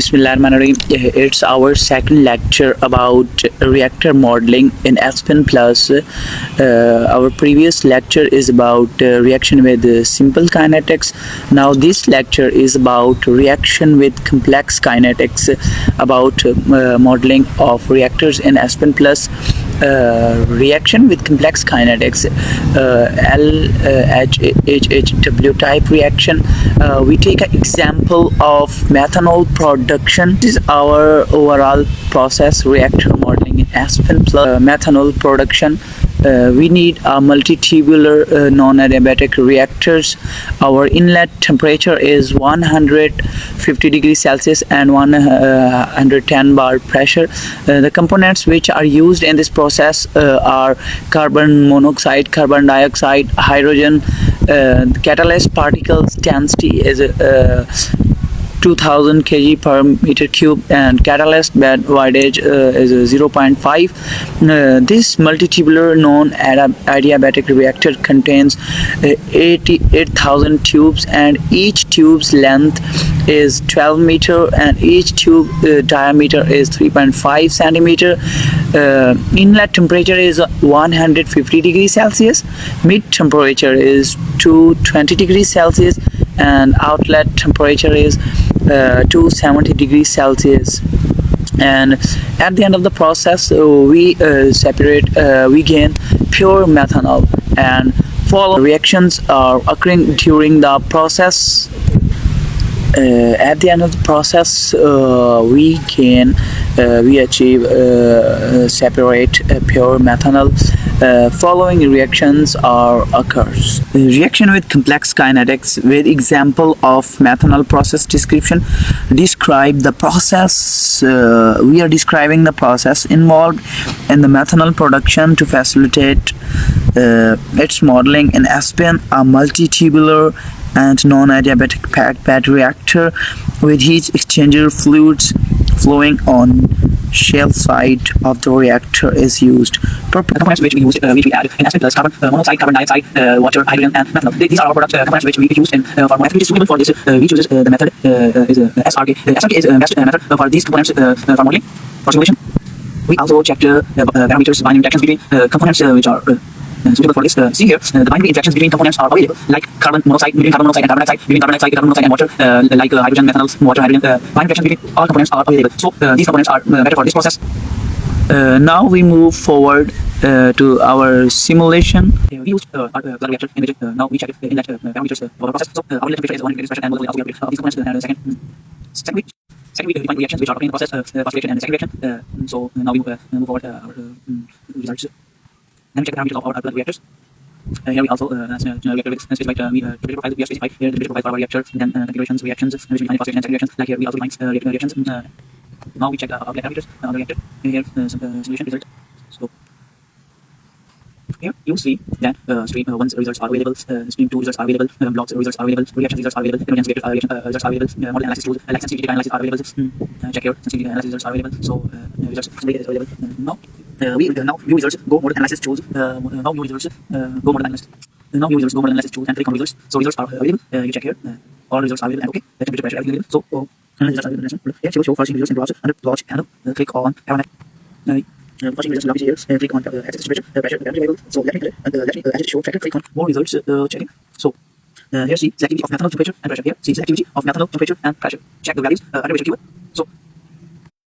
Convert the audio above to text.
Bismillahirrahmanirrahim. It's our second lecture about reactor modeling in Aspen Plus. Our previous lecture is about reaction with simple kinetics. Now this lecture is about reaction with complex kinetics, about modeling of reactors in Aspen Plus. Reaction with complex kinetics, LHHW type reaction. We take an example of methanol production. This is our overall process reactor modeling in Aspen Plus. Methanol production. We need a multi-tubular non-adiabatic reactors. Our inlet temperature is 150 degrees Celsius and 110 bar pressure. The components which are used in this process are carbon monoxide, carbon dioxide, hydrogen. Catalyst particles density is 2000 kg per meter cube, and catalyst bed width is 0.5. This multitubular non-adiabatic reactor contains 88,000 tubes, and each tube's length is 12 meter and each tube diameter is 3.5 centimeter. Inlet temperature is 150 degrees Celsius, mid temperature is 220 degrees Celsius, and outlet temperature is 270 degrees Celsius. And at the end of the process, we we gain pure methanol, and following reactions are occurring during the process. At the end of the process, we achieve separate pure methanol. Following reactions are occurs. Reaction with complex kinetics with example of methanol process description. Describe the process. We are describing the process involved in the methanol production to facilitate its modeling in Aspen, a multi-tubular and non-adiabatic packed bed reactor with heat exchanger fluids flowing on shell side of the reactor is used. Components which we use, which we add in Aspen Plus: carbon monoxide, carbon dioxide, water, hydrogen, and methanol. These are our product components which we use in formula. Which is suitable for this. We choose the method is SRK. SRK is the best method for these components for modeling, for simulation. We also check the parameters, binary interactions between components which are suitable for this. See here, the binary interactions between components are available, like carbon monoxide between carbon monoxide and carbon dioxide, between carbon dioxide, carbon monoxide and water, like hydrogen, methanol, water, hydrogen. Binary interactions between all components are available. So these components are better for this process. Now we move forward to our simulation. We used our reactor in which now we check inlet parameters for the process. So our inlet temperature is 100 degrees and we also calculate these components. Second we define reactions which are occurring in the process, first reaction and the second reaction. So now we move forward our results. Then we check the parameters of our reactors. Here we also reactor with specified temperature profile. We are specified here the temperature profile for our reactor. Then configurations, reactions, which we define first reaction and second reaction. Like here we also define reactions. Now we check the outlet parameters on the reactor. Here some solution result. So here you see that stream 1's results are available, stream 2 results are available, blocks results are available, reaction results are available, reaction results are available, model analysis tools like sensitivity analysis are available. Check here, sensitivity analysis results are available. So results is available. Now view results, go model analysis tools. Now view results, go model analysis. Now view results, go model analysis tools, and click on results. So results are available. You check here, all results are available, and okay, the temperature, pressure, everything available. So results are available. Here show first results in browser under plot panel. Click on parameter. First results will here. Click on axis temperature, pressure, parameter available. So let me add show factor. Click on more results. Checking. So here see selectivity of methanol temperature and pressure. Here see selectivity of methanol temperature and pressure. Check the values under which keyword. So